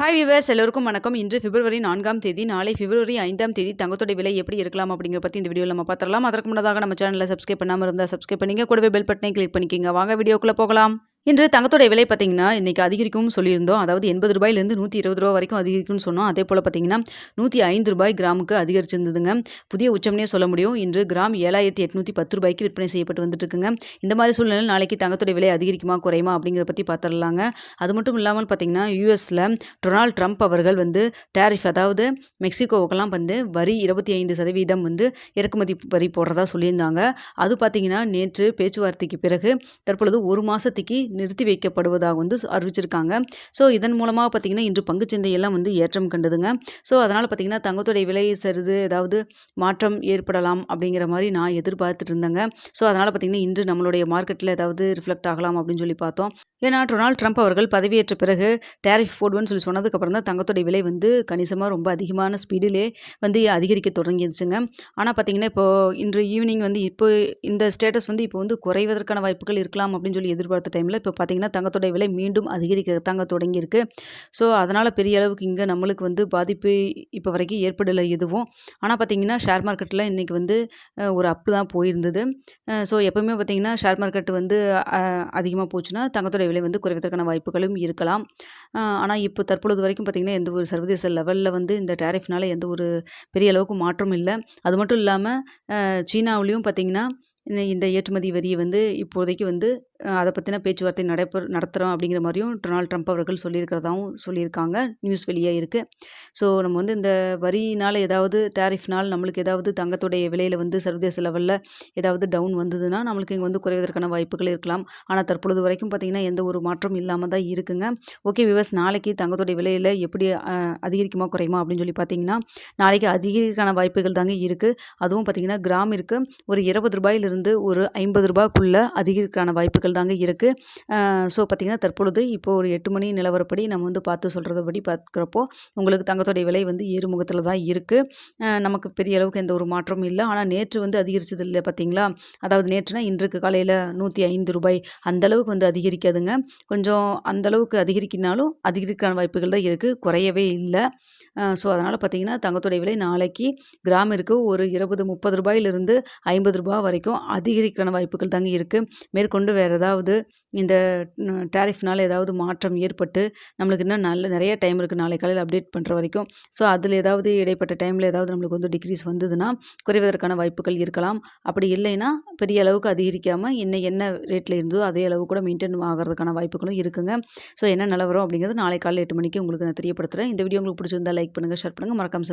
Hi viewers எல்லோருக்கும் வணக்கம். இன்று பிப்ரவரி 4ஆம் தேதி, நாளை பிப்ரவரி 5ஆம் தேதி தங்கத்தோட விலை எப்படி இருக்கலாம் அப்படிங்கிற பற்றி இந்த வீடியோவில் நம்ம பார்த்துடலாம். அதற்கு முன்னதாக நம்ம சேனலை சப்ஸ்கிரைப் பண்ணாமல் இருந்தால் சப்ஸ்கிரைப் பண்ணிங்க, கூடவே பெல் பட்டனை கிளிக் பண்ணிக்கோங்க. வாங்க வீடியோக்குள்ளே போகலாம். இன்று தங்கத்தோட விலை பார்த்தீங்கன்னா இன்றைக்கி அதிகரிக்கும்னு சொல்லியிருந்தோம். அதாவது 80 ரூபாயிலேருந்து 120 ரூபா வரைக்கும் அதிகரிக்கும்னு சொன்னோம். அதே போல் பார்த்தீங்கன்னா 105 ரூபாய் கிராமுக்கு அதிகரிச்சிருந்ததுங்க. புதிய உச்சம்னே சொல்ல முடியும். இன்று கிராம் 7810 ரூபாய்க்கு விற்பனை செய்யப்பட்டு வந்துட்டு இருக்குங்க. இந்த மாதிரி சூழ்நிலையில் நாளைக்கு தங்கத்தோட விலை அதிகரிக்குமா குறையுமா அப்படிங்கிற பற்றி பார்த்துடலாங்க. அது மட்டும் இல்லாமல் பார்த்தீங்கன்னா யூஎஸில் டொனால்ட் ட்ரம்ப் அவர்கள் வந்து டேரிஃப், அதாவது மெக்சிகோவுக்கெல்லாம் வந்து வரி 25% வந்து இறக்குமதி வரி போடுறதா சொல்லியிருந்தாங்க. அது பார்த்தீங்கன்னா நேற்று பேச்சுவார்த்தைக்கு பிறகு தற்பொழுது ஒரு மாதத்துக்கு நிறுத்தி வைக்கப்படுவதாக வந்து அறிவிச்சிருக்காங்க. ஸோ இதன் மூலமாக பார்த்தீங்கன்னா இன்று பங்குச்சந்தையெல்லாம் வந்து ஏற்றம் கண்டதுங்க. ஸோ அதனால் பார்த்தீங்கன்னா தங்கத்தோடைய விலை சரிது ஏதாவது மாற்றம் ஏற்படலாம் அப்படிங்கிற மாதிரி நான் எதிர்பார்த்துட்டு இருந்தேங்க. ஸோ அதனால் பார்த்தீங்கன்னா இன்று நம்மளுடைய மார்க்கெட்டில் ஏதாவது ரிஃப்ளெக்ட் ஆகலாம் அப்படின்னு சொல்லி பார்த்தோம். ஏன்னா டொனால்ட் ட்ரம்ப் அவர்கள் பதவியேற்ற பிறகு டேரிஃப் போடுவேன்னு சொல்லி சொன்னதுக்கப்புறம் தான் தங்கத்தோடைய விலை வந்து கணிசமாக ரொம்ப அதிகமான ஸ்பீடிலே வந்து அதிகரிக்க தொடங்கிடுச்சுங்க. ஆனால் பார்த்தீங்கன்னா இப்போது இன்று ஈவினிங் வந்து இப்போ இந்த ஸ்டேட்டஸ் வந்து இப்போ வந்து குறைவதற்கான வாய்ப்புகள் இருக்கலாம் அப்படின்னு சொல்லி எதிர்பார்த்த டைமில் இப்போ பார்த்தீங்கன்னா தங்கத்தோடைய விலை மீண்டும் அதிகரிக்கத்தாங்க தொடங்கியிருக்கு. ஸோ அதனால் பெரிய அளவுக்கு இங்கே நம்மளுக்கு வந்து பாதிப்பு இப்போ வரைக்கும் ஏற்படலை எதுவும். ஆனால் பார்த்தீங்கன்னா ஷேர் மார்க்கெட்டில் இன்றைக்கி வந்து ஒரு அப்பு தான் போயிருந்தது. ஸோ எப்போவுமே பார்த்தீங்கன்னா ஷேர் மார்க்கெட் வந்து அதிகமாக போச்சுன்னா தங்கத்தோடைய விலை வந்து குறைவதற்கான வாய்ப்புகளும் இருக்கலாம். ஆனால் இப்போ தற்பொழுது வரைக்கும் பார்த்திங்கன்னா எந்த ஒரு சர்வதேச லெவலில் வந்து இந்த டேரிஃப்னால எந்த ஒரு பெரிய அளவுக்கு மாற்றம் இல்லை. அது மட்டும் இல்லாமல் சீனாவிலையும் பார்த்திங்கன்னா இந்த ஏற்றுமதி வரியை வந்து இப்போதைக்கு வந்து அதை பற்றின பேச்சுவார்த்தை நடத்துகிறோம் அப்படிங்கிற மாதிரியும் டொனால்ட் ட்ரம்ப் அவர்கள் சொல்லியிருக்கிறதாவும் சொல்லியிருக்காங்க. நியூஸ் வெளியே இருக்குது. ஸோ நம்ம வந்து இந்த வரினால் ஏதாவது டேரிஃப்னால் நம்மளுக்கு ஏதாவது தங்கத்துடைய விலையில் வந்து சர்வதேச லெவலில் ஏதாவது டவுன் வந்ததுன்னா நம்மளுக்கு இங்கே வந்து குறைவதற்கான வாய்ப்புகள் இருக்கலாம். ஆனால் தற்பொழுது வரைக்கும் பார்த்திங்கன்னா எந்த ஒரு மாற்றம் இல்லாமல் தான் இருக்குங்க. ஓகே வியூவர்ஸ், நாளைக்கு தங்கத்துடைய விலையில் எப்படி அதிகரிக்குமா குறையுமா அப்படின்னு சொல்லி பார்த்தீங்கன்னா நாளைக்கு அதிகரிக்கான வாய்ப்புகள் தாங்க இருக்குது. அதுவும் பார்த்திங்கன்னா கிராமிற்கு ஒரு 20 ரூபாயிலிருந்து ஒரு 50 ரூபாய்க்குள்ளே அதிகரிக்கான வாய்ப்புகள் தாங்க இருக்குது. ஸோ பார்த்திங்கன்னா தற்பொழுது இப்போ ஒரு 8 மணி நிலவரப்படி நம்ம வந்து பார்த்து சொல்கிறதபடி பார்க்குறப்போ உங்களுக்கு தங்கத்தோடைய விலை வந்து ஏறுமுகத்தில் தான் இருக்குது. நமக்கு பெரிய அளவுக்கு எந்த ஒரு மாற்றமும் இல்லை. ஆனால் நேற்று வந்து அதிகரிச்சது இல்லை பார்த்தீங்களா? அதாவது நேற்றுனா இன்றைக்கு காலையில் 105 ரூபாய் அந்தளவுக்கு வந்து அதிகரிக்காதுங்க. கொஞ்சம் அந்தளவுக்கு அதிகரிக்கினாலும் அதிகரிக்கான வாய்ப்புகள் தான் இருக்குது, குறையவே இல்லை. ஸோ அதனால் பார்த்திங்கன்னா தங்கத்தோடைய விலை நாளைக்கு கிராமிற்கு ஒரு 20-30 ரூபாயிலிருந்து 50 ரூபாய் வரைக்கும் அதிகரிக்கான வாய்ப்புகள் தாங்க இருக்குது. மேற்கொண்டு வேறு ஏதாவது இந்த டேரிஃப்னால் ஏதாவது மாற்றம் ஏற்பட்டு நம்மளுக்கு இன்னும் நிறைய டைம் இருக்குது நாளை காலையில் அப்டேட் பண்ணுற வரைக்கும். ஸோ அதில் ஏதாவது இடைப்பட்ட டைமில் ஏதாவது நம்மளுக்கு வந்து டிக்ரீஸ் வந்ததுன்னா குறைவதற்கான வாய்ப்புகள் இருக்கலாம். அப்படி இல்லைன்னா பெரிய அளவுக்கு அதிகரிக்காமல் என்ன ரேட்டில் இருந்ததோ அதே அளவு கூட மெயின்டைன் ஆகிறதுக்கான வாய்ப்புகளும் இருக்குங்க. ஸோ என்ன நிலவரம் அப்படிங்கிறது நாளை காலையில் 8 மணிக்கு உங்களுக்கு நான் தெரியப்படுத்துகிறேன். இந்த வீடியோ உங்களுக்கு பிடிச்சிருந்தா லைக் பண்ணுங்கள், ஷேர் பண்ணுங்கள், மறக்காம